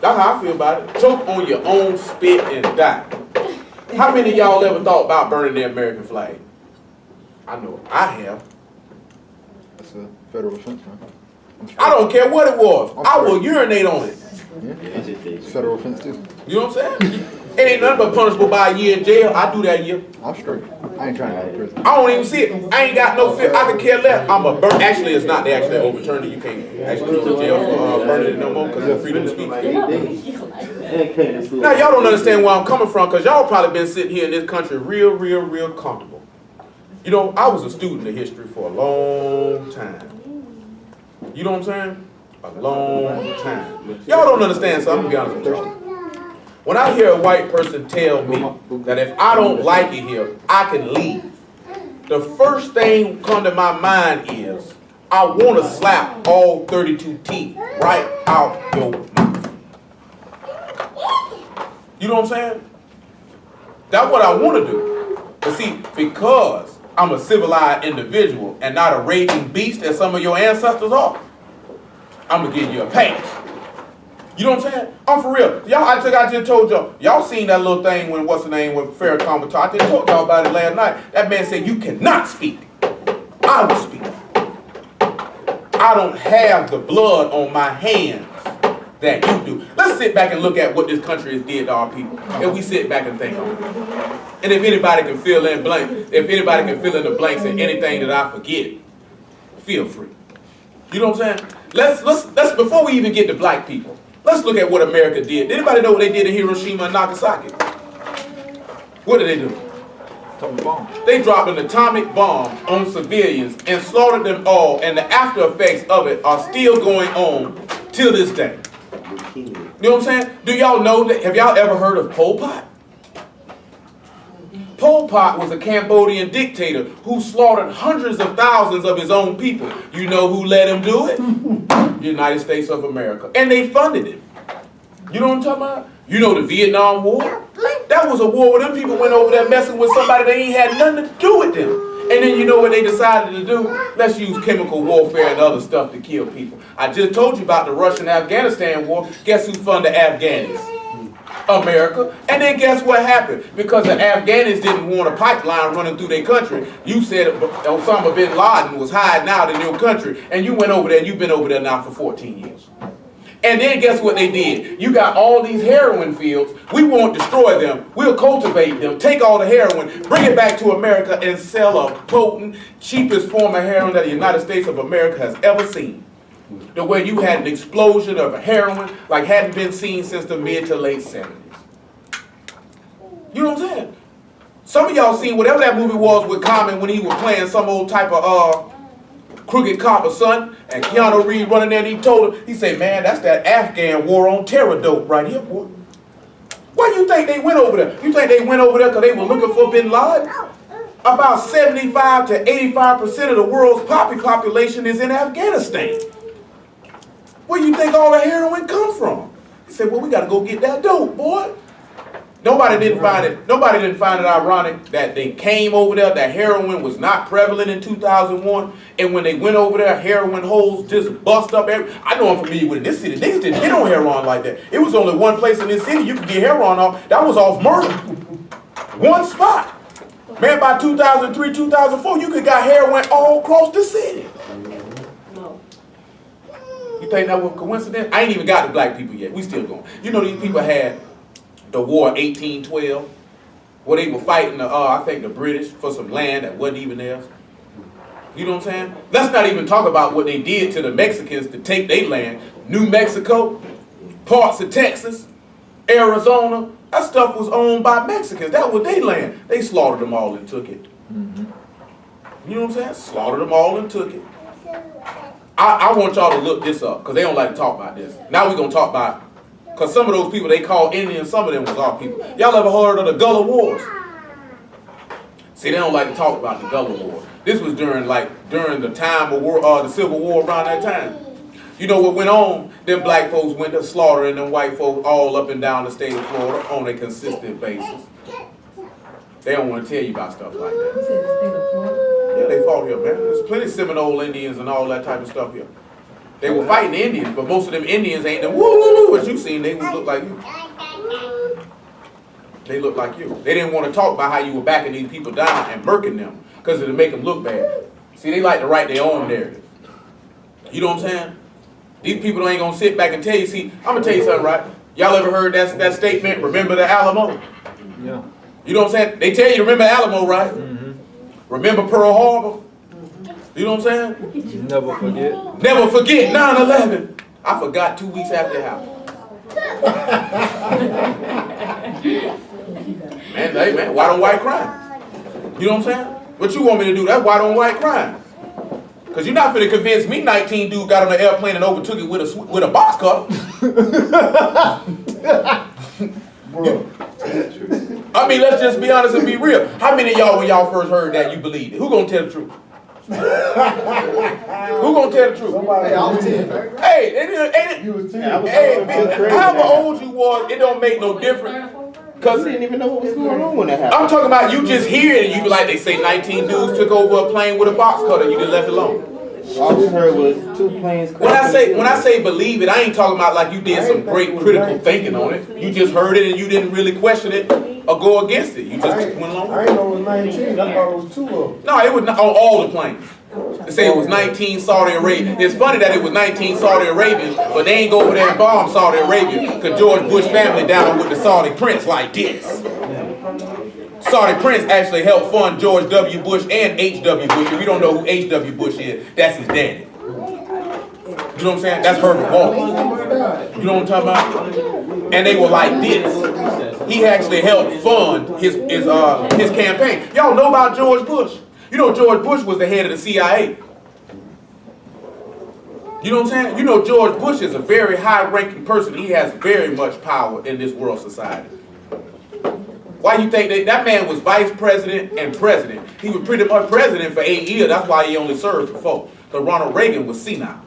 That's how I feel about it. Choke on your own spit and die. How many of y'all ever thought about burning the American flag? I know I have. That's a federal offense, man. I don't care what it was. I will urinate on it. Yeah, it's federal offense too. You know what I'm saying? It ain't nothing but punishable by a year in jail. I do that year. I'm straight. I ain't trying to go to prison. I don't even see it. I ain't got no fear. I can care less. I'm a burn. Actually, it's not. They actually overturned it. You can't actually go to jail for burning it no more because of freedom of speech. Now, y'all don't understand where I'm coming from because y'all probably been sitting here in this country real comfortable. You know, I was a student of history for a long time. You know what I'm saying? A long time. Y'all don't understand, so I'm going to be honest with y'all. When I hear a white person tell me that if I don't like it here, I can leave, the first thing come to my mind is, I want to slap all 32 teeth right out your mouth. You know what I'm saying? That's what I want to do. But see, because I'm a civilized individual and not a raging beast as some of your ancestors are, I'm going to give you a pass. You know what I'm saying? I'm for real. Y'all, I just told y'all. Y'all seen that little thing when, what's the name, with Farrakhan was talking. I just told y'all about it last night. That man said, you cannot speak. I will speak. I don't have the blood on my hands that you do. Let's sit back and look at what this country has did to our people. And we sit back and think on it. And if anybody can fill in blank, if anybody can fill in the blanks in anything that I forget, feel free. You know what I'm saying? Let's before we even get to black people, let's look at what America did. Did anybody know what they did in Hiroshima and Nagasaki? What did they do? Atomic bomb. They dropped an atomic bomb on civilians and slaughtered them all, and the after effects of it are still going on till this day. You know what I'm saying? Do y'all know that? Have y'all ever heard of Pol Pot? Pol Pot was a Cambodian dictator who slaughtered hundreds of thousands of his own people. You know who let him do it? United States of America. And they funded it. You know what I'm talking about? You know the Vietnam War? That was a war where them people went over there messing with somebody that ain't had nothing to do with them. And then you know what they decided to do? Let's use chemical warfare and other stuff to kill people. I just told you about the Russian-Afghanistan war. Guess who funded the Afghans? America. And then guess what happened? Because the Afghans didn't want a pipeline running through their country. You said Osama bin Laden was hiding out in your country, and you went over there, and you've been over there now for 14 years. And then guess what they did? You got all these heroin fields. We won't destroy them. We'll cultivate them, take all the heroin, bring it back to America, and sell a potent, cheapest form of heroin that the United States of America has ever seen. The way you had an explosion of heroin like hadn't been seen since the mid to late 70s. You know what I'm saying? Some of y'all seen whatever that movie was with Common when he was playing some old type of crooked cop or something, and Keanu Reeves running there and he told him, he said, man, that's that Afghan war on terror dope right here, boy. Why do you think they went over there? You think they went over there because they were looking for bin Laden? About 75 to 85% of the world's population is in Afghanistan. Where do you think all the heroin come from? He said, well, we got to go get that dope, boy. Nobody didn't find it ironic that they came over there, that heroin was not prevalent in 2001, and when they went over there, heroin holes just bust up. I know I'm familiar with it. This city, niggas didn't get on heroin like that. It was only one place in this city you could get heroin off. That was off Murder. One spot. Man, by 2003, 2004, you could got heroin all across the city. You think that was a coincidence? I ain't even got the black people yet. We still going. You know these people had the war 1812, where they were fighting I think the British for some land that wasn't even theirs. You know what I'm saying? Let's not even talk about what they did to the Mexicans to take their land. New Mexico, parts of Texas, Arizona, that stuff was owned by Mexicans. That was their land. They slaughtered them all and took it. You know what I'm saying? Slaughtered them all and took it. I want y'all to look this up because they don't like to talk about this. Now we're going to talk about, because some of those people they call Indians, some of them was our people. Y'all ever heard of the Gullah Wars? See, they don't like to talk about the Gullah Wars. This was during the time of the Civil War around that time. You know what went on? Them black folks went to slaughtering them white folks all up and down the state of Florida on a consistent basis. They don't want to tell you about stuff like that. You said the state of Florida? Yeah, they fought here, man. There's plenty of Seminole Indians and all that type of stuff here. They were fighting the Indians, but most of them Indians ain't them woo what you seen. They would look like you. They look like you. They didn't want to talk about how you were backing these people down and murking them because it'll make them look bad. See, they like to write their own narrative. You know what I'm saying? These people ain't gonna sit back and tell you. See, I'm gonna tell you something, right? Y'all ever heard that statement? Remember the Alamo? Yeah. You know what I'm saying? They tell you to remember Alamo, right? Mm-hmm. Remember Pearl Harbor? You know what I'm saying? Never forget. Never forget 9/11. I forgot 2 weeks after it happened. Man, hey man, white on white crime. You know what I'm saying? What you want me to do? That's white on white crime. Cause you're not finna convince me 19 dudes got on an airplane and overtook it with a box cutter. I mean, let's just be honest and be real. How many of y'all, when y'all first heard that, you believed it? Who gonna tell the truth? Who gonna tell the truth? Hey, I was 10. Hey, ain't it? You was 10. Hey, however old you was, it don't make no difference. Cause didn't even know what was going on when that happened. I'm talking about you just hear it and you be like, they say 19 dudes took over a plane with a box cutter. You just left it alone. All we heard was 2 planes. When I say believe it, I ain't talking about like you did some great critical thinking on it. You just heard it and you didn't really question it or go against it. You just went along I with ain't it. know it was 19. I thought it was 2 of them. No, it was not on all the planes. They say it was 19 Saudi Arabia. It's funny that it was 19 Saudi Arabians, but they ain't go over there and bomb Saudi Arabia because George Bush family down with the Saudi prince like this. Saudi prince actually helped fund George W. Bush and H.W. Bush. If you don't know who H.W. Bush is, that's his daddy. You know what I'm saying? That's Herbert Walker. You know what I'm talking about? And they were like this. He actually helped fund his campaign. Y'all know about George Bush? You know George Bush was the head of the CIA. You know what I'm saying? You know George Bush is a very high-ranking person. He has very much power in this world society. Why you think that man was vice president and president? He was pretty much president for 8 years. That's why he only served for 4. Because Ronald Reagan was senile.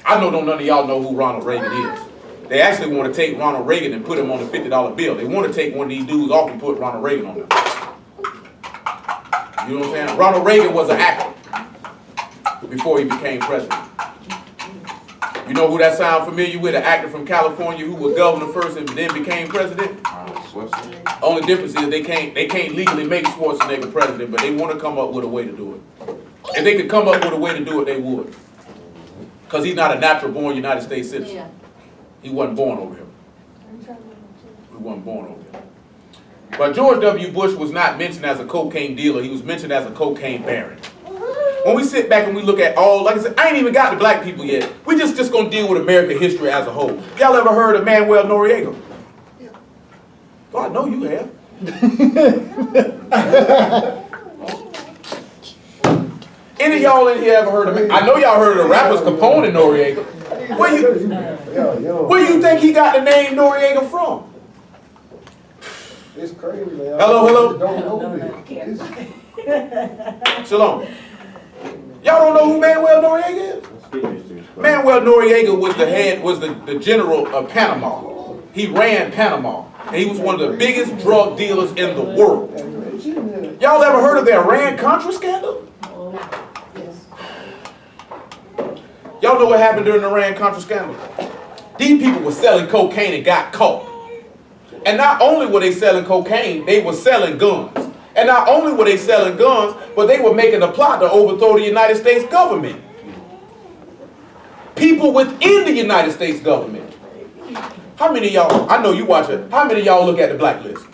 I know none of y'all know who Ronald Reagan is. They actually want to take Ronald Reagan and put him on a $50 bill. They want to take one of these dudes off and put Ronald Reagan on there. You know what I'm saying? Ronald Reagan was an actor before he became president. You know who that sound familiar with? An actor from California who was governor first and then became president? Only difference is they can't legally make Schwarzenegger president, but they want to come up with a way to do it. If they could come up with a way to do it, they would. Because he's not a natural born United States citizen. He wasn't born over here. He wasn't born over here. But George W. Bush was not mentioned as a cocaine dealer. He was mentioned as a cocaine baron. When we sit back and we look at all, like I said, I ain't even got to black people yet. We just gonna deal with American history as a whole. Y'all ever heard of Manuel Noriega? Oh, I know you have. Any of y'all in here ever heard of me? I know y'all heard of the rappers Capone and Noriega. Where you think he got the name Noriega from? It's crazy, man. Hello? Don't know this. Shalom. Y'all don't know who Manuel Noriega is? Manuel Noriega was the general of Panama. He ran Panama. And he was one of the biggest drug dealers in the world. Y'all ever heard of the Iran-Contra scandal? Y'all know what happened during the Iran-Contra scandal? These people were selling cocaine and got caught. And not only were they selling cocaine, they were selling guns. And not only were they selling guns, but they were making a plot to overthrow the United States government. People within the United States government. How many of y'all, I know you watch it, how many of y'all look at the blacklist?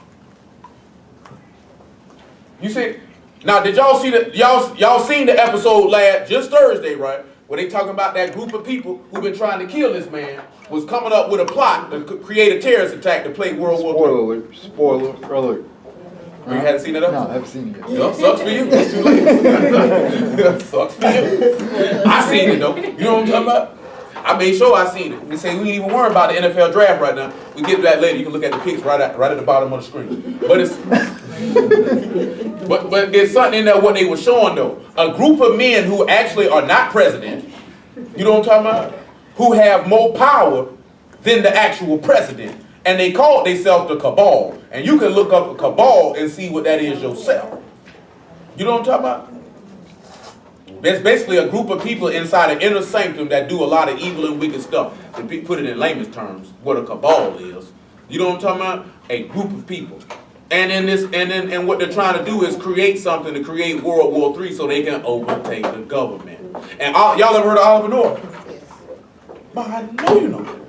You see, now did y'all see y'all seen the episode just Thursday, right? Where they talking about that group of people who've been trying to kill this man was coming up with a plot to create a terrorist attack to play World War II. Spoiler alert. You hadn't seen that episode? No, I haven't seen it yet. No, sucks for you. It's too late. Sucks for you. I seen it though. You know what I'm talking about? I made sure I seen it. We say we ain't even worry about the NFL draft right now. We get to that later. You can look at the picks right at the bottom of the screen. But it's but there's something in there what they were showing though. A group of men who actually are not president. You know what I'm talking about? Who have more power than the actual president. And they called themselves the cabal. And you can look up a cabal and see what that is yourself. You know what I'm talking about? There's basically a group of people inside an inner sanctum that do a lot of evil and wicked stuff. To put it in layman's terms, what a cabal is. You know what I'm talking about? A group of people. And what they're trying to do is create something to create World War III so they can overtake the government. And y'all ever heard of Oliver North? But I know you know this.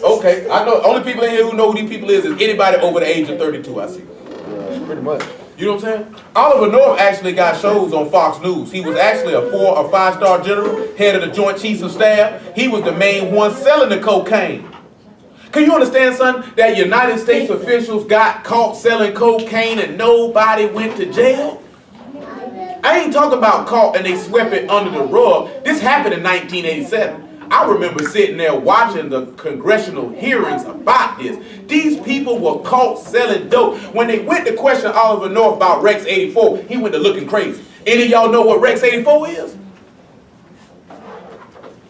Okay, I know. Only people in here who know who these people is anybody over the age of 32, I see. Pretty much. You know what I'm saying? Oliver North actually got shows on Fox News. He was actually a 4 or 5-star general, head of the Joint Chiefs of Staff. He was the main one selling the cocaine. Can you understand, son, that United States officials got caught selling cocaine and nobody went to jail? I ain't talking about caught and they swept it under the rug. This happened in 1987. I remember sitting there watching the congressional hearings about this. These people were caught selling dope. When they went to question Oliver North about Rex 84, he went to looking crazy. Any of y'all know what Rex 84 is?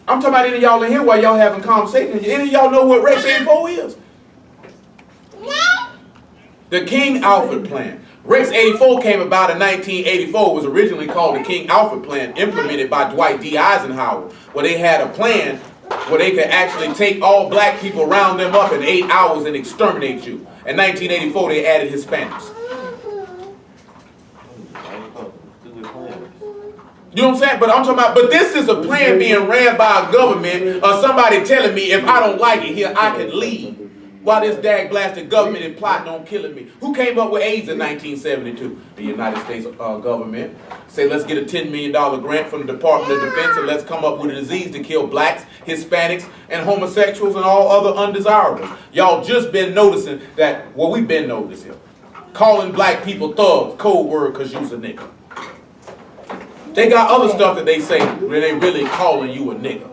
I'm talking about any of y'all in here while y'all having conversations. Any of y'all know what Rex 84 is? The King Alfred Plan. Rex 84 came about in 1984. It was originally called the King Alfred Plan, implemented by Dwight D. Eisenhower, where they had a plan where they could actually take all black people, round them up in 8 hours and exterminate you. In 1984, they added Hispanics. You know what I'm saying? But I'm talking about, but this is a plan being ran by a government or somebody telling me if I don't like it here, I can leave. While this dag blasted government is plotting on killing me. Who came up with AIDS in 1972? The United States government. Say, let's get a $10 million grant from the Department of Defense and let's come up with a disease to kill blacks, Hispanics, and homosexuals and all other undesirables. Y'all just been noticing that, well, we've been noticing. Calling black people thugs, code word because you's a nigga. They got other stuff that they say when they really calling you a nigga.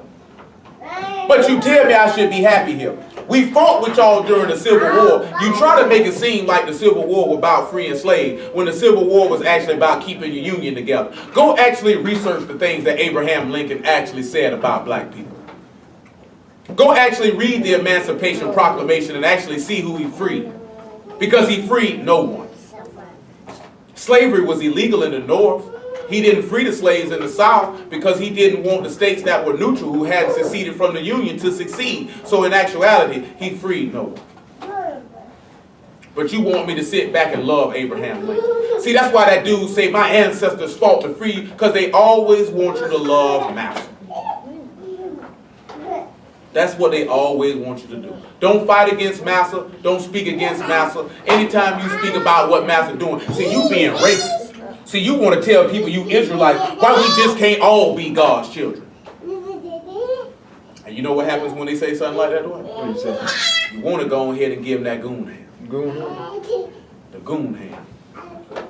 But you tell me I should be happy here. We fought with y'all during the Civil War. You try to make it seem like the Civil War was about freeing slaves when the Civil War was actually about keeping your union together. Go actually research the things that Abraham Lincoln actually said about black people. Go actually read the Emancipation Proclamation and actually see who he freed. Because he freed no one. Slavery was illegal in the North. He didn't free the slaves in the South because he didn't want the states that were neutral, who had seceded from the Union, to succeed. So in actuality, he freed no one. But you want me to sit back and love Abraham Lincoln. See, that's why that dude say my ancestors fought to free, because they always want you to love Massa. That's what they always want you to do. Don't fight against Massa. Don't speak against Massa. Anytime you speak about what Massa doing, see, you being racist. See, you want to tell people, you Israelites, why we just can't all be God's children. And you know what happens when they say something like that? What do you say? You want to go ahead and give them that goon hand. Goon? The goon hand.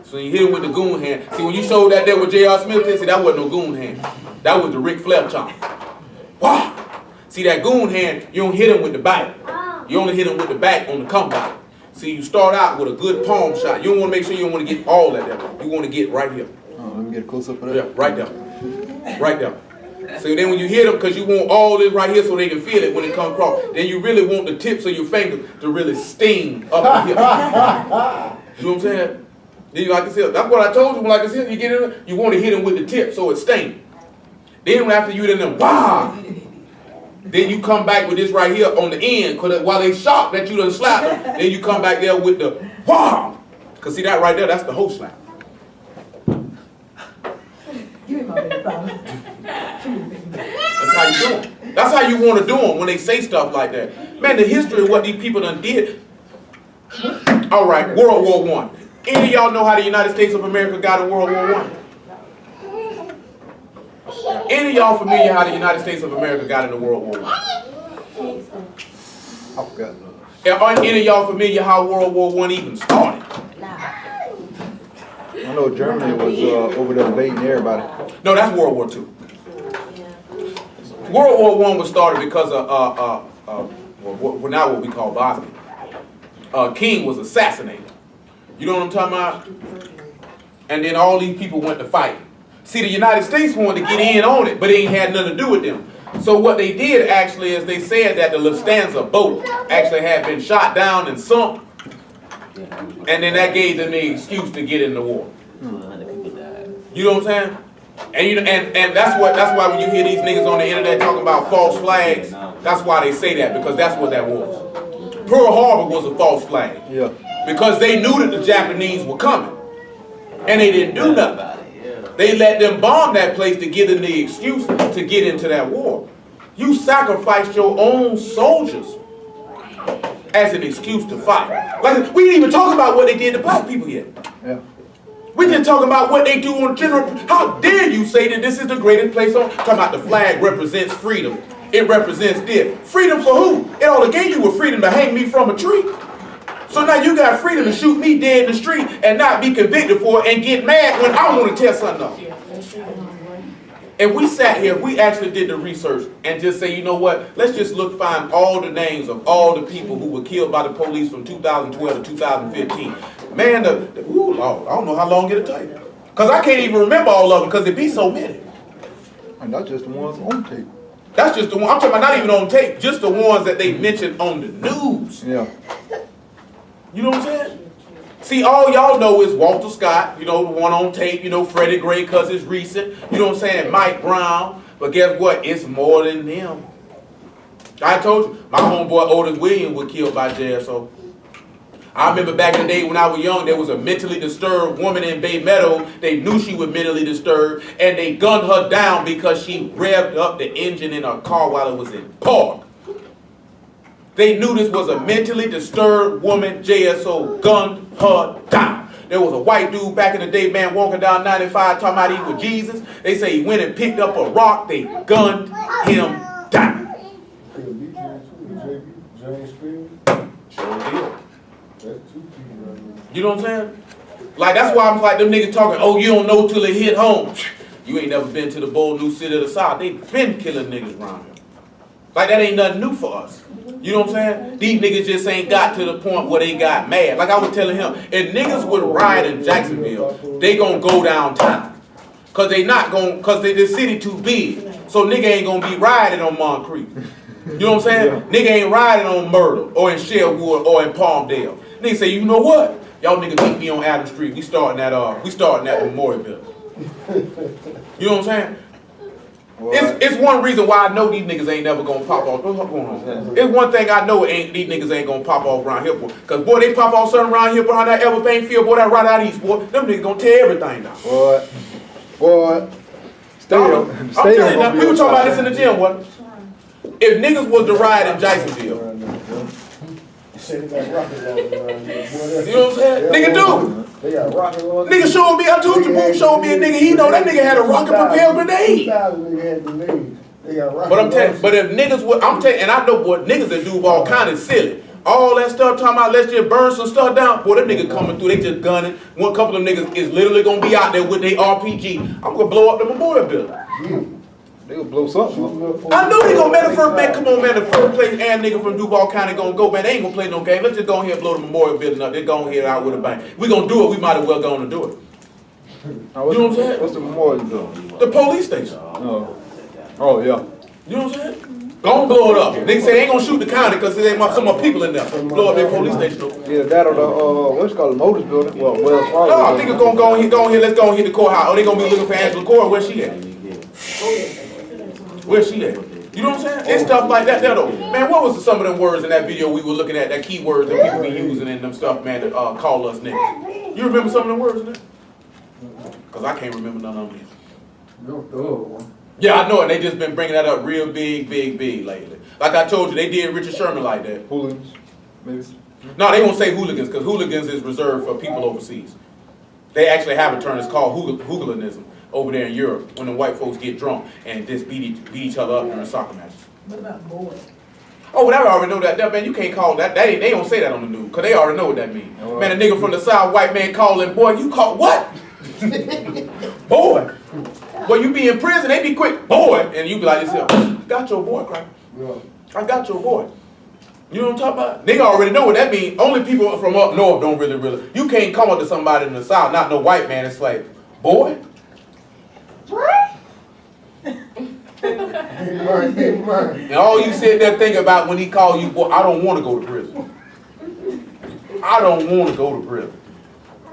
So you hit him with the goon hand. See, when you showed that there with J.R. Smith, see, that wasn't no goon hand. That was the Ric Flair chomp. Wow. See, that goon hand, you don't hit him with the back. You only hit him with the back on the comeback. See, you start out with a good palm shot. You don't want to make sure you don't want to get all that there. You want to get right here. Oh, let me get a close up of that. Yeah, right there. Right there. So then when you hit them, because you want all this right here so they can feel it when it comes across, then you really want the tips of your fingers to really sting up here. You know what I'm saying? Then you like to see, that's what I told you, when like to see, you get in, you want to hit them with the tip so it stings. Then after you hit them, wow! Then you come back with this right here on the end, because while they shocked that you done slapped them, then you come back there with the wow! Because see that right there, that's the whole slap. That's how you do them. That's how you want to do them when they say stuff like that. Man, the history of what these people done did. All right, World War I. Any of y'all know how the United States of America got in World War I? Any of y'all familiar how the United States of America got into World War I? I forgot. Are any of y'all familiar how World War I even started? I know Germany was over there invading everybody. No, that's World War II. World War I was started because of now what we call Bosnia. King was assassinated. You know what I'm talking about? And then all these people went to fight. See, the United States wanted to get in on it, but it ain't had nothing to do with them. So what they did actually is they said that the Lufthansa boat actually had been shot down and sunk. And then that gave them the excuse to get in the war. You know what I'm saying? And that's why when you hear these niggas on the internet talking about false flags, that's why they say that, because that's what that was. Pearl Harbor was a false flag. Yeah. Because they knew that the Japanese were coming. And they didn't do nothing. They let them bomb that place to give them the excuse to get into that war. You sacrificed your own soldiers as an excuse to fight. Like, we didn't even talk about what they did to black people yet. Yeah. We just talking about what they do on general. How dare you say that this is the greatest place on? Talking about the flag represents freedom. It represents this. Freedom for who? It only gave you a freedom to hang me from a tree. So now you got freedom to shoot me dead in the street and not be convicted for it and get mad when I want to tear something up. If we sat here, if we actually did the research and just say, you know what, let's just find all the names of all the people who were killed by the police from 2012 to 2015. Man, ooh, Lord, I don't know how long it'll take. Because I can't even remember all of them because it be so many. And that's just the ones on tape. That's just the one, I'm talking about not even on tape, just the ones that they mentioned on the news. Yeah. You know what I'm saying? See, all y'all know is Walter Scott, you know, the one on tape, you know, Freddie Gray because it's recent. You know what I'm saying? Mike Brown. But guess what? It's more than them. I told you, my homeboy Otis Williams was killed by JSO. I remember back in the day when I was young, there was a mentally disturbed woman in Bay Meadow. They knew she was mentally disturbed, and they gunned her down because she revved up the engine in her car while it was in park. They knew this was a mentally disturbed woman. JSO gunned her down. There was a white dude back in the day, man, walking down 95 talking about he was Jesus. They say he went and picked up a rock. They gunned him down. Sure did. You know what I'm saying? Like, that's why I'm like, them niggas talking, oh, you don't know till it hit home. You ain't never been to the bold new city of the South. They been killing niggas around here. Like, that ain't nothing new for us. You know what I'm saying? These niggas just ain't got to the point where they got mad. Like I was telling him, if niggas would riot in Jacksonville, they gonna go downtown. Cause they not gonna, cause the city too big. So nigga ain't gonna be rioting on Moncrief. You know what I'm saying? Yeah. Nigga ain't riding on Myrtle or in Sherwood or in Palmdale. Nigga say, you know what? Y'all niggas meet me on Adams Street. We starting at Memorial Building. You know what I'm saying? It's one reason why I know these niggas ain't never gonna pop off. What's going on? It's one thing I know these niggas ain't gonna pop off around here, boy. Cause boy, they pop off something around here behind that Everbank field, boy, that right out east, boy. Them niggas gonna tear everything down. Boy. I'm telling you now, we were talking about this in the gym, what? If niggas was to ride in Jacksonville, you know what I'm saying? Nigga do. They got rocket launchers. Nigga showed me, I told you, Boom showed me a nigga, he know that nigga had a rocket propelled grenade. But I'm telling you, but if niggas would, I'm telling you, and I know, boy, niggas that do all kind of silly. All that stuff talking about let's just burn some stuff down. Boy, them niggas coming through, they just gunning. One couple of niggas is literally gonna be out there with their RPG. I'm gonna blow up the Memorial Building. They gonna blow something up. I know they gonna, man, the first, man, come on, man, the first place and nigga from Duval County gonna go, man, they ain't gonna play no game. Let's just go ahead and blow the Memorial Building up. They go ahead out with a bang. We gonna do it, we might as well go on and do it. Now, you know what I'm saying? What's the Memorial Building? The police station. Oh, yeah. You know what I'm saying? Go and blow it up. Niggas say they ain't gonna shoot the county because there ain't some more people in there. Blow up their police station. Yeah, that or the, what's it called, the Motors Building? Well, Wells Fargo. No, I think it's gonna go ahead, let's go and hit the courthouse. Oh, they gonna be looking for Angela Cora, where she at? Where's she at? You know what I'm saying? It's stuff like that there though. Man, what was some of them words in that video we were looking at, that keywords that people be using in them stuff, man, that call us niggas? You remember some of them words in there? Because I can't remember none of them. Yeah, I know it. They just been bringing that up real big lately. Like I told you, they did Richard Sherman like that. Hooligans, maybe? No, they won't say hooligans because hooligans is reserved for people overseas. They actually have a term, it's called hooliganism over there in Europe when the white folks get drunk and just beat each other up during soccer matches. What about boys? Oh, well, I already know that. Man, you can't call that. They don't say that on the news because they already know what that means. Man, a nigga from the South, white man calling, boy, you call what? Boy. Well, you be in prison, they be quick, boy, and you be like yourself, got your boy, crack. I got your boy. You know what I'm talking about? They already know what that means. Only people from up north don't really. You can't come up to somebody in the South, not no white man, it's like, boy. What? And all you sit there think about when he called you, boy, I don't want to go to prison. I don't want to go to prison.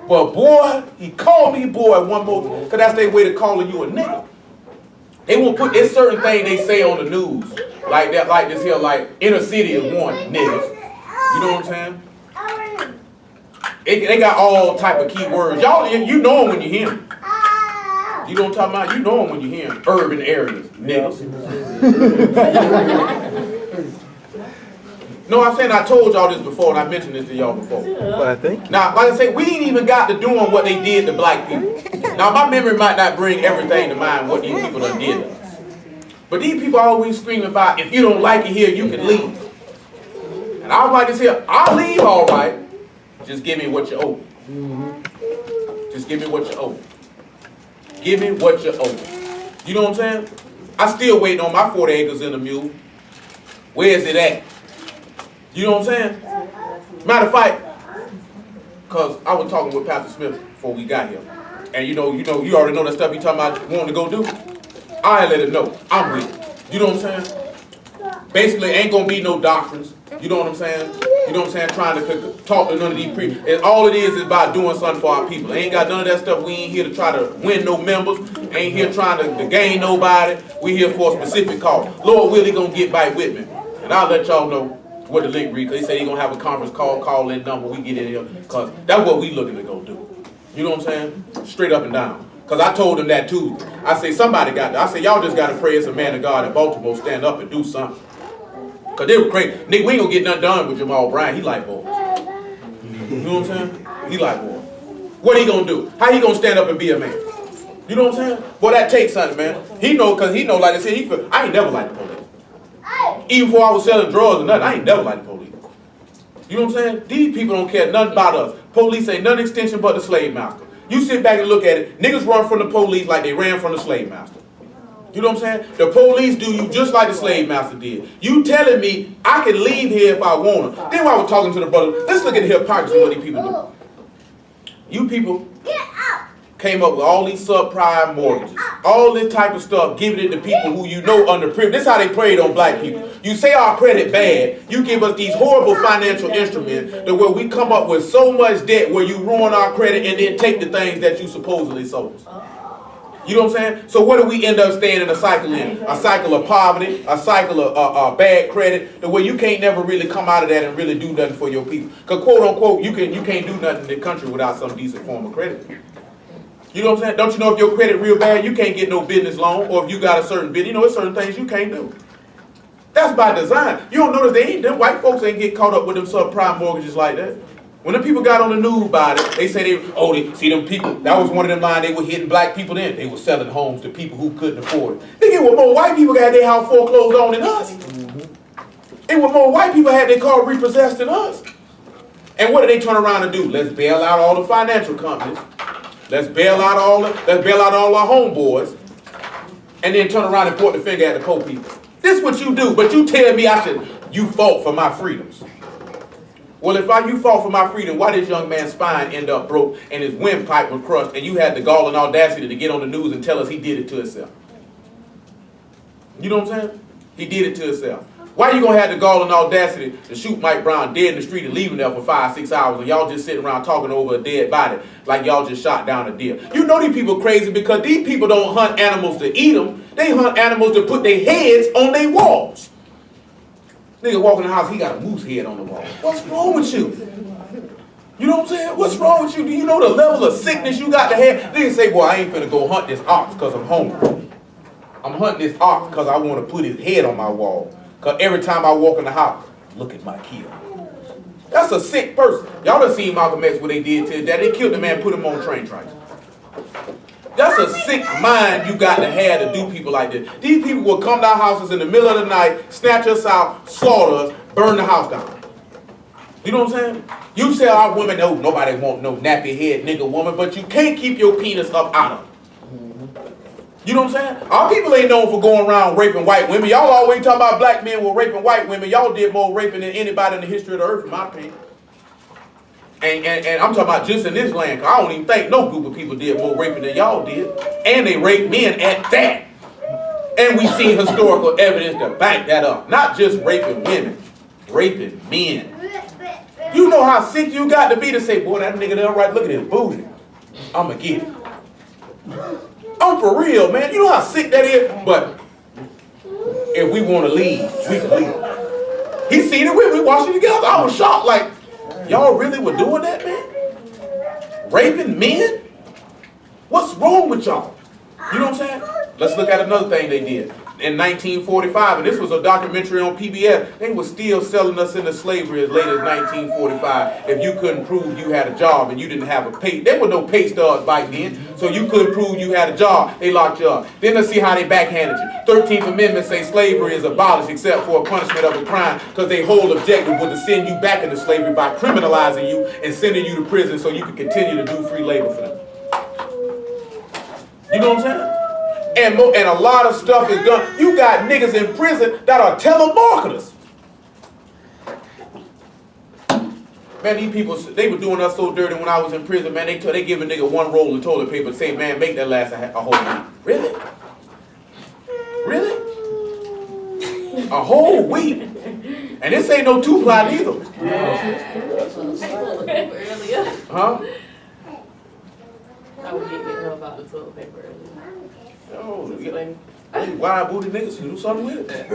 But boy, he called me boy one more, because that's their way to calling you a nigga. They won't put, it's certain thing they say on the news, like that, like this here, like inner city is one, niggas. You know what I'm saying? They got all type of key words. Y'all, you know them when you hear them. You know what I'm talking about? You know them when you hear them. Urban areas, niggas. No, I'm saying I told y'all this before, and I mentioned this to y'all before. But I think. Now, like I say, we ain't even got to doing what they did to black people. Now, my memory might not bring everything to mind what these people done did to us. But these people always screaming about, if you don't like it here, you can leave. And I was like this here, I'll leave all right. Just give me what you owe. Just give me what you owe. Give me what you owe. You know what I'm saying? I still waiting on my 40 acres in the mule. Where is it at? You know what I'm saying? Matter of fact, because I was talking with Pastor Smith before we got here. And you already know that stuff he talking about wanting to go do. I let it know. I'm with it. You know what I'm saying? Basically, ain't gonna be no doctrines. You know what I'm saying? You know what I'm saying? Trying to talk to none of these people. And all it is about doing something for our people. Ain't got none of that stuff. We ain't here to try to win no members. Ain't here trying to gain nobody. We here for a specific cause. Lord Willie gonna get back with me. And I'll let y'all know what the link read. They say he gonna have a conference call in number. We get in here. Because that's what we looking to go do. You know what I'm saying? Straight up and down. Because I told them that too. I say somebody got that. I say y'all just got to pray as a man of God in Baltimore stand up and do something. Because they were crazy. Nick, we ain't going to get nothing done with Jamal Bryant. He like boys. You know what I'm saying? He like boys. What he going to do? How he going to stand up and be a man? You know what I'm saying? Boy, that takes something, man. He know, because he know, like I said, I ain't never liked the police. Even before I was selling drugs or nothing, I ain't never liked the police. You know what I'm saying? These people don't care nothing about us. Police ain't nothing extension but the slave master. You sit back and look at it, niggas run from the police like they ran from the slave master. You know what I'm saying? The police do you just like the slave master did. You telling me I can leave here if I want to. Then while I was talking to the brother, let's look at the hypocrisy of what these people do. You people came up with all these subprime mortgages, all this type of stuff, giving it to people who you know underprivileged. This is how they preyed on black people. You say our credit bad, you give us these horrible financial instruments that where we come up with so much debt where you ruin our credit and then take the things that you supposedly sold us. You know what I'm saying? So what do we end up staying in a cycle in? A cycle of poverty, a cycle of bad credit, the way you can't never really come out of that and really do nothing for your people. Because quote unquote, you can't do nothing in the country without some decent form of credit. You know what I'm saying? Don't you know if your credit real bad, you can't get no business loan, or if you got a certain bid, you know, there's certain things you can't do. That's by design. You don't notice them white folks ain't get caught up with them subprime mortgages like that. When the people got on the news about it, they say they see them people, that was one of them lines they were hitting black people in. They were selling homes to people who couldn't afford it. They get what more white people got their house foreclosed on than us. And what more white people had their car repossessed than us. And what did they turn around and do? Let's bail out all the financial companies. Let's bail out all our homeboys, and then turn around and point the finger at the poor people. This is what you do, but you tell me you fought for my freedoms. Well, if you fought for my freedom, why did this young man's spine end up broke and his windpipe was crushed, and you had the gall and audacity to get on the news and tell us he did it to himself? You know what I'm saying? He did it to himself. Why you gonna have the gall and audacity to shoot Mike Brown dead in the street and leave him there for 5-6 hours and y'all just sitting around talking over a dead body like y'all just shot down a deer? You know these people crazy because these people don't hunt animals to eat them. They hunt animals to put their heads on their walls. Nigga walk in the house, he got a moose head on the wall. What's wrong with you? You know what I'm saying? What's wrong with you? Do you know the level of sickness you got to have? Nigga say, boy, I ain't finna go hunt this ox because I'm hungry. I'm hunting this ox because I want to put his head on my wall. Because every time I walk in the house, look at my kill. That's a sick person. Y'all done seen Malcolm X what they did to his dad. They killed the man, put him on train tracks. That's a sick mind you got to have to do people like this. These people will come to our houses in the middle of the night, snatch us out, slaughter us, burn the house down. You know what I'm saying? You say our women, no, nobody want no nappy head nigga woman, but you can't keep your penis up out of it. You know what I'm saying? Our people ain't known for going around raping white women. Y'all always talk about black men were raping white women. Y'all did more raping than anybody in the history of the earth, in my opinion. And I'm talking about just in this land, because I don't even think no group of people did more raping than y'all did. And they raped men at that. And we see historical evidence to back that up. Not just raping women, raping men. You know how sick you got to be to say, boy, that nigga there right, look at his booty. I'ma get it. I'm for real, man. You know how sick that is? But if we want to leave, we can leave. He seen it with me, watched it together. I was shocked, like, y'all really were doing that, man? Raping men? What's wrong with y'all? You know what I'm saying? Let's look at another thing they did. In 1945, and this was a documentary on PBS, they were still selling us into slavery as late as 1945 if you couldn't prove you had a job and you didn't have a pay. There were no pay stubs back then, so you couldn't prove you had a job. They locked you up. Then let's see how they backhanded you. 13th Amendment say slavery is abolished except for a punishment of a crime, because their whole objective was to send you back into slavery by criminalizing you and sending you to prison so you could continue to do free labor for them. You know what I'm saying? And a lot of stuff is done. You got niggas in prison that are telemarketers. Man, these people, they were doing us so dirty when I was in prison, man. They give a nigga one roll of toilet paper and say, man, make that last a whole week. Really? Really? A whole week? And this ain't no two-ply either. Huh? I would get her about the toilet paper earlier. Oh, wide booty niggas can do something with it.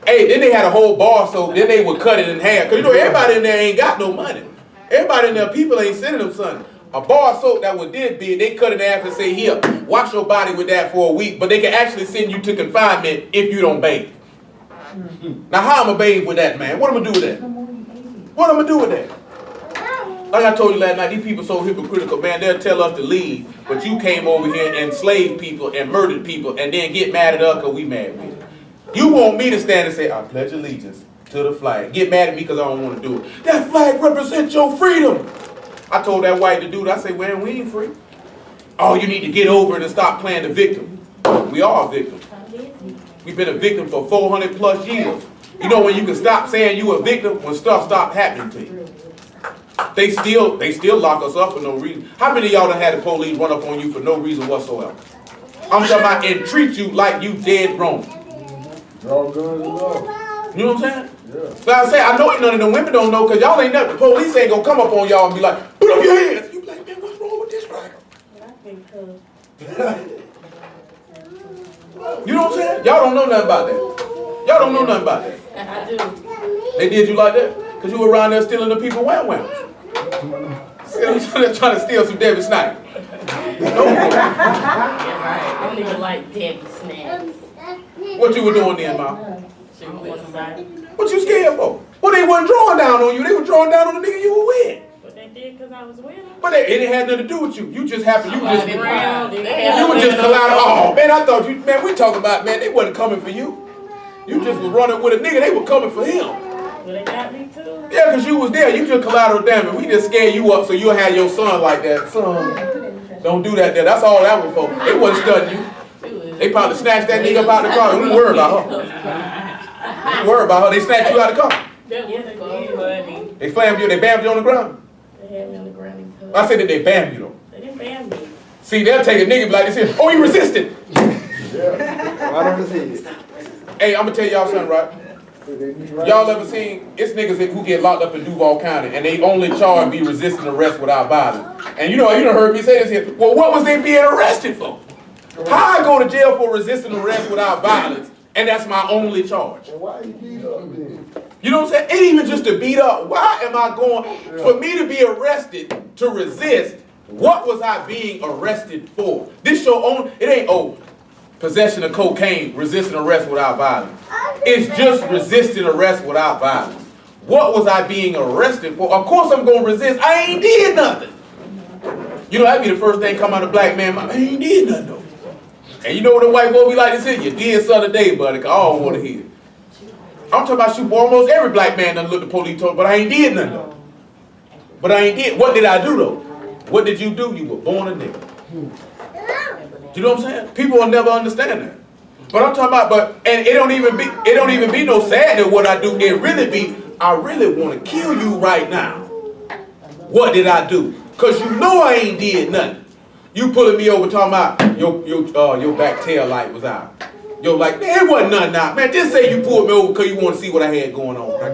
Hey, then they had a whole bar, so then they would cut it in half. Cause you know everybody in there ain't got no money. Everybody in there, people ain't sending them something. A bar of soap that was did big, they cut it in half and say, here, wash your body with that for a week, but they can actually send you to confinement if you don't bathe. Now how am I bathe with that, man? What am I do with that? What am I do with that? Like I told you last night, these people so hypocritical, man. They'll tell us to leave, but you came over here and enslaved people and murdered people and then get mad at us because we mad with you. You want me to stand and say, I pledge allegiance to the flag. Get mad at me because I don't want to do it. That flag represents your freedom. I told that white dude, I said, well, we ain't free. Oh, you need to get over it and stop playing the victim. We are a victim. We've been a victim for 400 plus years. You know when you can stop saying you a victim? When stuff stops happening to you. They still lock us up for no reason. How many of y'all done had the police run up on you for no reason whatsoever? I'm talking about and treat you like you dead wrong. Draw guns and all. You know what I'm saying? Yeah. So I say, I know none of them women don't know because y'all ain't never, the police ain't gonna come up on y'all and be like, put up your hands. You be like, man, what's wrong with this cracker? You know what I'm saying? Y'all don't know nothing about that. Y'all don't know nothing about that. I do. They did you like that? Because you were around there stealing the people wham-whams. Trying to steal some Debbie Snipe. Yeah, right. I don't even like Debbie snacks. What you were doing then, Ma? She was inside. What you scared for? Well, they wasn't drawing down on you. They were drawing down on the nigga you were with. But they did because I was with them. But it had nothing to do with you. You just happened. You were just colliding. colliding. Oh, man, I thought you, man, we talking about, man, they wasn't coming for you. You just was running with a nigga. They were coming for him. Well, they got me too. Yeah, because you was there. You just collateral damage. We just scare you up so you'll have your son like that. Son, don't do that there. That's all that was for. They wasn't studying you. They probably snatched that nigga up out the car. We worry about her. We worry about her. They snatched you out the car. That was funny. They slammed you. They bammed you on the ground. They had me on the ground and cut. I said that they bammed you though. They didn't ban me. See, they'll take a nigga and be like this here. Oh, he resisted. Right on his head. Hey, I'm gonna tell y'all something, right? Y'all ever seen, it's niggas who get locked up in Duval County and they only charge be resisting arrest without violence. And you know, you done heard me say this here. Well, what was they being arrested for? How I go to jail for resisting arrest without violence and that's my only charge? And why you beat up then? You know what I'm saying? Ain't even just to beat up. Why am I going, for me to be arrested to resist, what was I being arrested for? This your own, it ain't, oh, possession of cocaine, resisting arrest without violence. It's just resisting arrest without violence. What was I being arrested for? Of course I'm going to resist. I ain't did nothing. You know, that'd be the first thing come out of black man. I ain't did nothing though. And you know what the white boy be like to say? You did something today, buddy, cause I don't want to hear it. I'm talking about you, boy, almost every black man done looked the police told, but I ain't did nothing though. But I ain't did. What did I do though? What did you do? You were born a nigga. You know what I'm saying? People will never understand that. But I'm talking about, and it don't even be no sad at what I do. It really be, I really want to kill you right now. What did I do? Cause you know I ain't did nothing. You pulling me over talking about your back tail light was out. Yo, like, man, it wasn't nothing now. Man, just say you pulled me over because you want to see what I had going on. Right?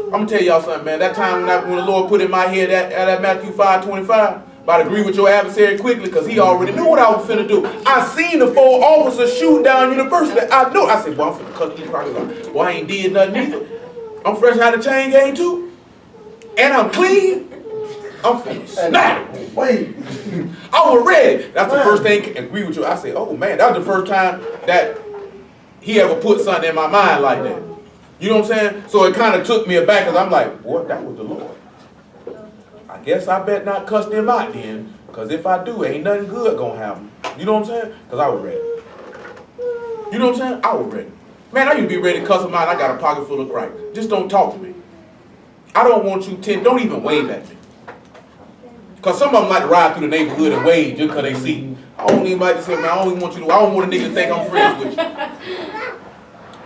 I'm going to tell y'all something, man. That time when the Lord put in my head that Matthew 5:25, about agree with your adversary quickly because he already knew what I was finna do. I seen the 4 officers shoot down university. I know. I said, well, I'm finna cut these crocodiles out. Well, I ain't did nothing either. I'm fresh out of chain gang too. And I'm clean. I'm finna snap. Wait. I was ready. That's the first thing. Agree with you. I said, oh man, that was the first time that he ever put something in my mind like that. You know what I'm saying? So it kind of took me aback because I'm like, boy, that was the Lord. I guess I better not cuss them out then, because if I do, ain't nothing good gonna happen. You know what I'm saying? Because I was ready. You know what I'm saying? I was ready. Man, I used to be ready to cuss them out. I got a pocket full of crack. Just don't talk to me. I don't want you don't even wave at me. Because some of them like to ride through the neighborhood and wave just because they see. I don't even like to say, man, I don't want a nigga to think I'm friends with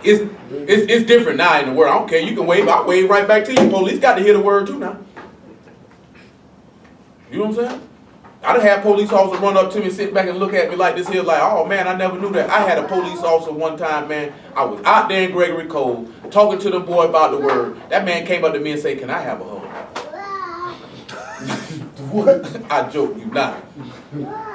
you. It's different now in the world. I don't care. You can wave. I'll wave right back to you. Police got to hear the word too now. You know what I'm saying? I done had police officers run up to me, sit back and look at me like this here, like, oh man, I never knew that. I had a police officer one time, man. I was out there in Gregory Cove talking to the boy about the word. That man came up to me and said, can I have a hug? What? I joke you not.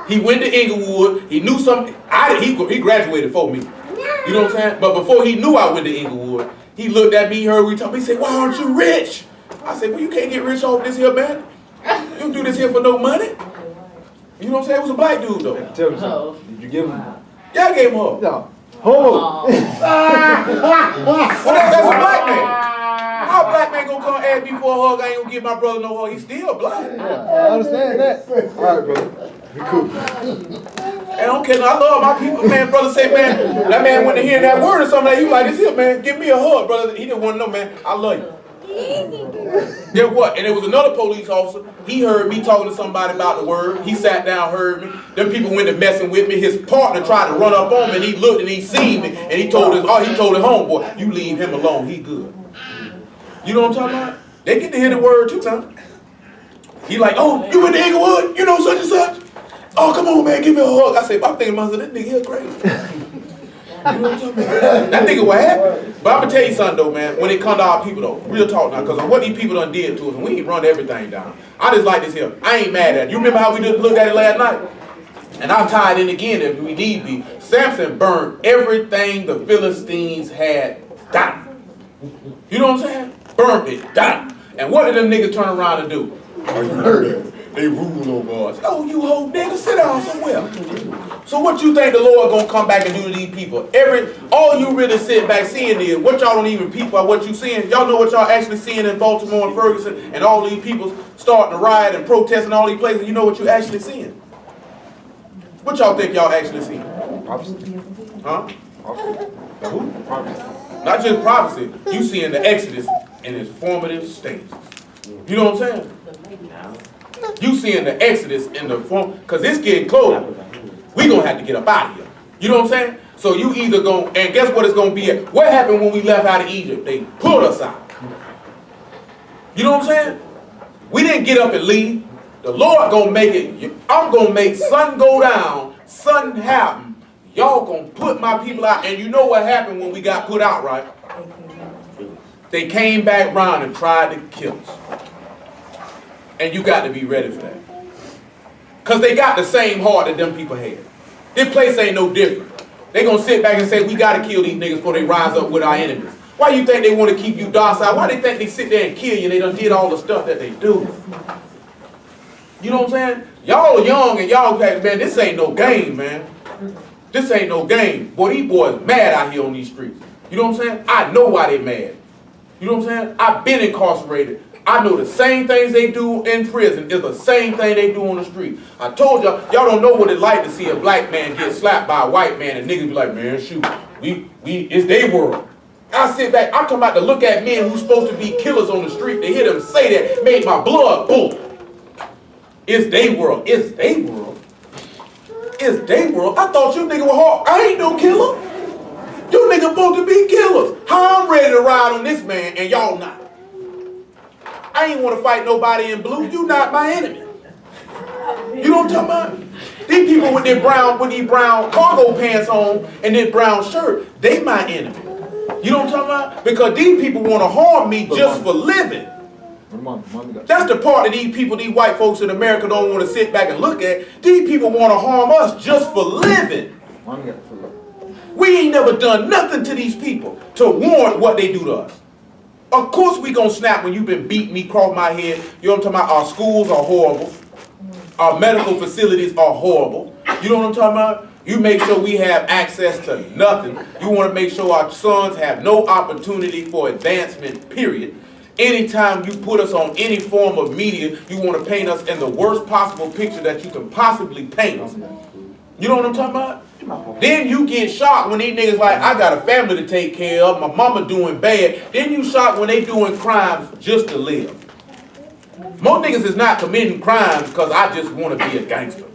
He went to Inglewood. He knew something. He graduated before me. You know what I'm saying? But before he knew I went to Inglewood, he looked at me, heard we talk. He said, why aren't you rich? I said, well, you can't get rich off this here, man. You don't do this here for no money. You know what I'm saying? It was a black dude, though. Tell me something. Did you give him? Yeah, I gave him a hug. No. Oh. Well, that's a black man. How a black man gonna come ask me for a hug? I ain't gonna give my brother no hug. He's still black. I understand that. All right, brother. Be cool. I don't care. I love my people, man. Brother say, man, that man went to hear that word or something. He like, this here, man. Give me a hug, brother. He didn't want to know, man. I love you. Then what? And there was another police officer. He heard me talking to somebody about the word. He sat down, heard me. Them people went to messing with me. His partner tried to run up on me, and he looked and he seen me, and he told his homeboy, you leave him alone. He good. You know what I'm talking about? They get to hear the word too, son. He like, oh, you in the Inglewood? You know such and such? Oh, come on, man, give me a hug. I said, I'm thinking myself, this nigga here crazy. You know what I'm talking about? That nigga what happened. But I'm gonna tell you something though, man. When it come to our people though, real talk now, because what these people done did to us, and we ain't run everything down. I just like this here. I ain't mad at it. You remember how we just looked at it last night? And I'm tied in again if we need be. Samson burned everything the Philistines had down. You know what I'm saying? Burned it down. And what did them niggas turn around and do? Oh, you heard it. They rule over us. Oh, you whole nigga, sit down somewhere. So what you think the Lord gonna come back and do to these people? All you really sit back seeing is what y'all don't even peep by what you seeing. Y'all know what y'all actually seeing in Baltimore and Ferguson and all these people starting to riot and protest in all these places. You know what you actually seeing? What y'all think y'all actually seeing? Prophecy. Huh? Prophecy. Who? Prophecy. Not just prophecy. You seeing the Exodus in its formative stages. You know what I'm saying? You seeing the Exodus in the form, because it's getting close. We gonna have to get up out of here. You know what I'm saying? So you either go, and guess what it's gonna be at? What happened when we left out of Egypt? They pulled us out. You know what I'm saying? We didn't get up and leave. The Lord gonna make it. I'm gonna make sun go down, sun happen. Y'all gonna put my people out. And you know what happened when we got put out, right? They came back round and tried to kill us. And you got to be ready for that. Because they got the same heart that them people had. This place ain't no different. They going to sit back and say, we got to kill these niggas before they rise up with our enemies. Why you think they want to keep you docile? Why they think they sit there and kill you and they done did all the stuff that they do? You know what I'm saying? Y'all are young and y'all, man, this ain't no game, man. This ain't no game. Boy, these boys mad out here on these streets. You know what I'm saying? I know why they mad. You know what I'm saying? I've been incarcerated. I know the same things they do in prison is the same thing they do on the street. I told y'all don't know what it's like to see a black man get slapped by a white man and niggas be like, man, shoot, it's their world. I sit back, I'm talking about to look at men who's supposed to be killers on the street, to hear them say that made my blood boil. It's their world. It's their world. It's their world. I thought you nigga were hard. I ain't no killer. You niggas supposed to be killers. How I'm ready to ride on this man and y'all not. I ain't want to fight nobody in blue. You not my enemy. You know what I'm talking about? These people with these brown cargo pants on and this brown shirt, they my enemy. You know what I'm talking about? Because these people want to harm me just for living. That's the part that these people, these white folks in America don't want to sit back and look at. These people want to harm us just for living. We ain't never done nothing to these people to warrant what they do to us. Of course we gonna snap when you been beating me across my head. You know what I'm talking about? Our schools are horrible. Our medical facilities are horrible. You know what I'm talking about? You make sure we have access to nothing. You want to make sure our sons have no opportunity for advancement, period. Anytime you put us on any form of media, you want to paint us in the worst possible picture that you can possibly paint us. You know what I'm talking about? Then you get shocked when these niggas like, I got a family to take care of, my mama doing bad. Then you shocked when they doing crimes just to live. Most niggas is not committing crimes because I just want to be a gangster.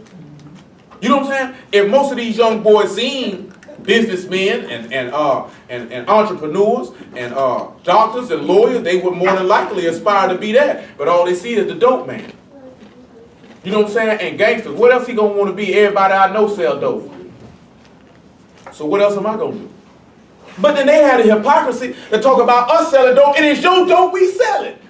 You know what I'm saying? If most of these young boys seen businessmen and entrepreneurs and doctors and lawyers, they would more than likely aspire to be that. But all they see is the dope man. You know what I'm saying? And gangsters. What else he gonna want to be? Everybody I know sell dope. So what else am I gonna do? But then they had the hypocrisy to talk about us selling dope, and it's your dope we sell it.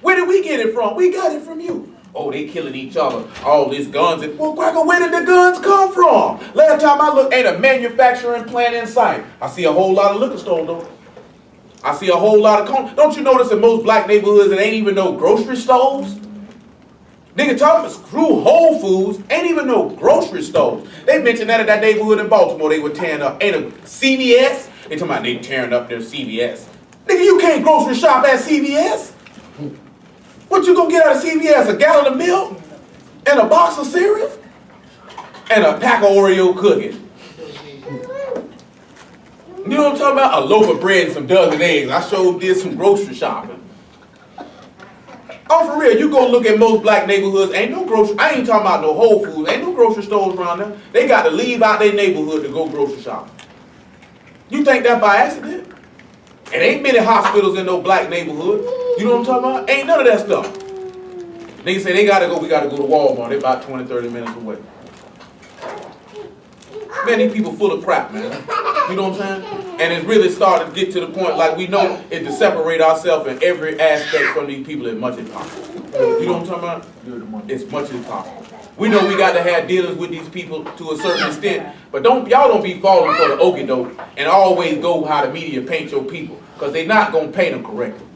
Where did we get it from? We got it from you. Oh, they killing each other. All these guns. And, well, Cracker, where did the guns come from? Last time I looked, ain't a manufacturing plant in sight. I see a whole lot of liquor stores, though. I see a whole lot of... Don't you notice in most black neighborhoods it ain't even no grocery stores? Nigga talking screw Whole Foods, ain't even no grocery stores. They mentioned that at that neighborhood in Baltimore they were tearing up. Ain't a CVS? They talking about they tearing up their CVS. Nigga, you can't grocery shop at CVS. What you gonna get out of CVS? A gallon of milk? And a box of cereal? And a pack of Oreo cookies? You know what I'm talking about? A loaf of bread and some dozen eggs. I sure did some grocery shopping. Oh, for real, you go look at most black neighborhoods, ain't no grocery, I ain't talking about no Whole Foods, ain't no grocery stores around there. They got to leave out their neighborhood to go grocery shopping. You think that by accident? It ain't many hospitals in no black neighborhood. You know what I'm talking about? Ain't none of that stuff. Niggas say we gotta go to Walmart. They're about 20, 30 minutes away. Man, these people full of crap, man. You know what I'm saying? And it's really starting to get to the point, like we know, is to separate ourselves in every aspect from these people as much as possible. You know what I'm talking about? As much as possible. We know we got to have dealings with these people to a certain extent, but y'all don't be falling for the okie doke and always go how the media paint your people, because they not gonna paint them correctly.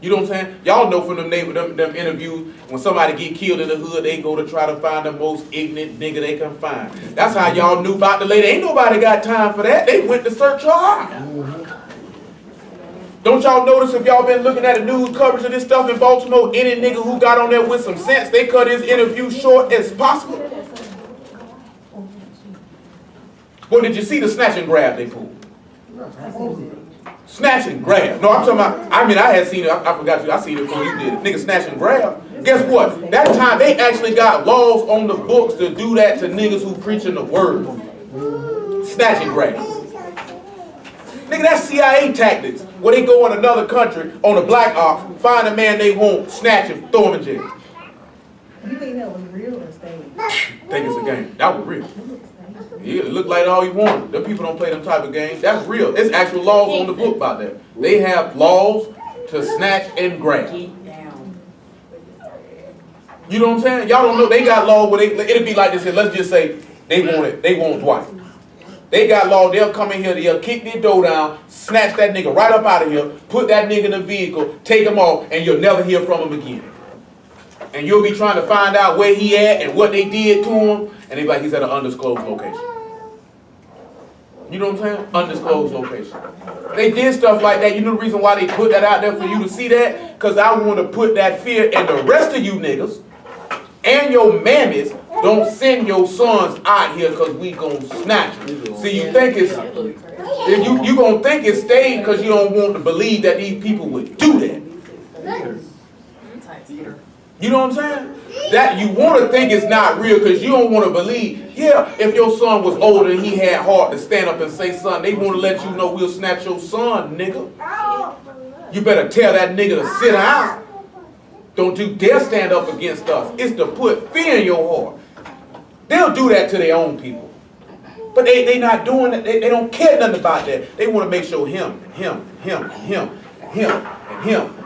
You know what I'm saying? Y'all know from them interviews, when somebody get killed in the hood, they go to try to find the most ignorant nigga they can find. That's how y'all knew about the lady. Ain't nobody got time for that. They went to search her out. Don't y'all notice if y'all been looking at the news coverage of this stuff in Baltimore, any nigga who got on there with some sense, they cut his interview short as possible? Well, did you see the snatch and grab they pulled? Snatch and grab. No, I'm talking about, I had seen it, I forgot you, I seen it before you did it. Nigga, snatch and grab. Guess what? That time, they actually got laws on the books to do that to niggas who preaching the word. Snatch and grab. Nigga, that's CIA tactics, where they go in another country on a black ops, find a man they want, snatch him, throw him in jail. You think that was real or staged? Think it's a game. That was real. Yeah, it looked like all you wanted. Them people don't play them type of games. That's real. There's actual laws on the book about that. They have laws to snatch and grab. You know what I'm saying? Y'all don't know. They got law where it'll be like this here. Let's just say they want Dwight. They got law, they'll come in here, they'll kick their door down, snatch that nigga right up out of here, put that nigga in a vehicle, take him off, and you'll never hear from him again. And you'll be trying to find out where he at and what they did to him, and they be like, he's at an undisclosed location. You know what I'm saying? Undisclosed location. They did stuff like that. You know the reason why they put that out there for you to see that? Because I want to put that fear in the rest of you niggas and your mammies. Don't send your sons out here because we gonna snatch you. See, you think it's, you gonna think it's staged because you don't want to believe that these people would do that. You know what I'm saying? That you want to think it's not real because you don't want to believe. Yeah, if your son was older and he had heart to stand up and say, son, they want to let you know we'll snatch your son, nigga. You better tell that nigga to sit down. Don't you dare stand up against us. It's to put fear in your heart. They'll do that to their own people. But they not doing it. They don't care nothing about that. They want to make sure him,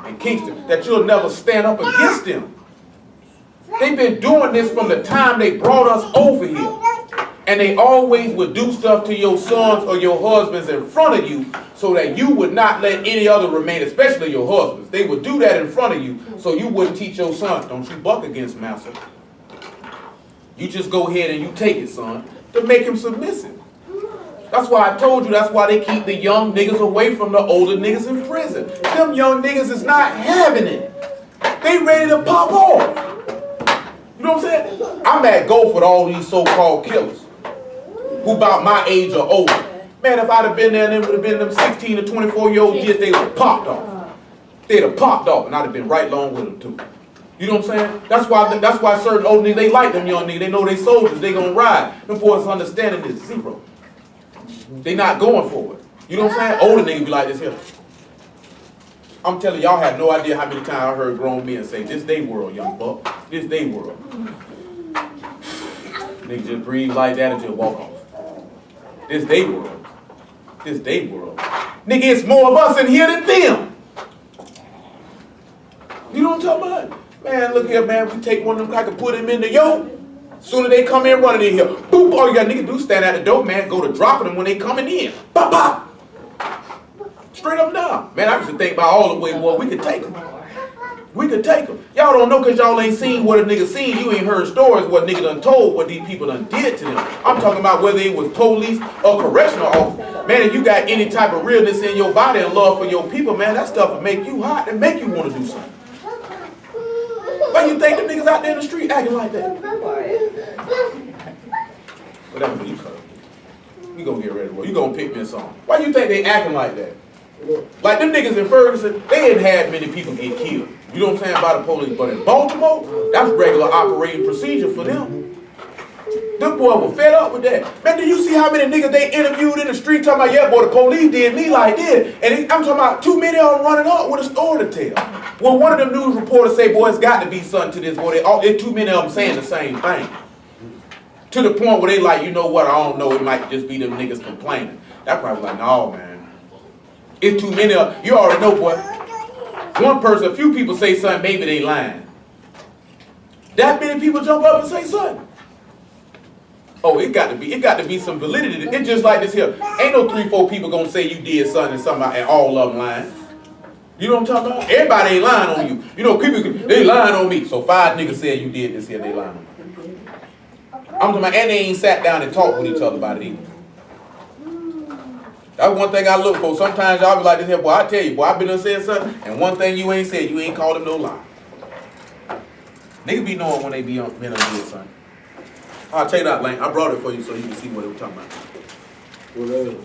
and Kingston, that you'll never stand up against them. They've been doing this from the time they brought us over here. And they always would do stuff to your sons or your husbands in front of you so that you would not let any other remain, especially your husbands. They would do that in front of you so you wouldn't teach your sons, don't you buck against master. You just go ahead and you take it, son, to make him submissive. That's why I told you, that's why they keep the young niggas away from the older niggas in prison. Them young niggas is not having it. They ready to pop off. You know what I'm saying? I'm at go for all these so-called killers who about my age or older. Man, if I'd have been there and it would have been them 16 to 24-year-old kids, they would have popped off. They'd have popped off and I'd have been right along with them too. You know what I'm saying? That's why certain old niggas, they like them young niggas. They know they soldiers, they gonna ride. Them boys' understanding is zero. They not going for it. You know what I'm saying? Older niggas be like this here. I'm telling y'all have no idea how many times I heard grown men say, this they world, young buck. This they world. Niggas just breathe like that and just walk off. This they world. This they world. Nigga, it's more of us in here than them. You know what I'm talking about? Man, look here, man. We take one of them crackers, put him in the yoke. Soon as they come in running in here, boop, all you got niggas do stand at the door, man. Go to dropping them when they coming in. Pop, pop. Straight up down. Man, I used to think about all the way, boy, we could take them. We could take them. Y'all don't know because y'all ain't seen what a nigga seen. You ain't heard stories what nigga done told, what these people done did to them. I'm talking about whether it was police or correctional officer. Man, if you got any type of realness in your body and love for your people, man, that stuff will make you hot and make you want to do something. Why you think them niggas out there in the street acting like that? Whatever you cut. We gonna get ready to work. You gonna pick me a song. Why you think they acting like that? Like them niggas in Ferguson, they didn't have many people get killed. You know what I'm saying, by the police. But in Baltimore, that's regular operating procedure for them. Them boys were fed up with that. Man, do you see how many niggas they interviewed in the street talking about, yeah, boy, the police did me like this. And I'm talking about too many of them running up with a story to tell. Well, one of them news reporters say, boy, it's got to be something to this, boy. There's too many of them saying the same thing. To the point where they like, you know what, I don't know, it might just be them niggas complaining. That probably like, no, man. It's too many of them. You already know, boy. One person, a few people say something, maybe they lying. That many people jump up and say something. Oh, it got to be some validity. It's just like this here. Ain't no 3-4 people gonna say you did something and somebody and all of them lying. You know what I'm talking about? Everybody ain't lying on you. You know, people, they lying on me. So 5 niggas said you did this here, they lying on you. I'm talking about, and they ain't sat down and talked with each other about it either. That's one thing I look for. Sometimes y'all be like this here, boy, I tell you, boy, I been done said something, and one thing you ain't said, you ain't called them no lie. Niggas be knowing when they be on, been on did something. I'll check it out, Lane. I brought it for you so you can see what they were talking about. Whatever.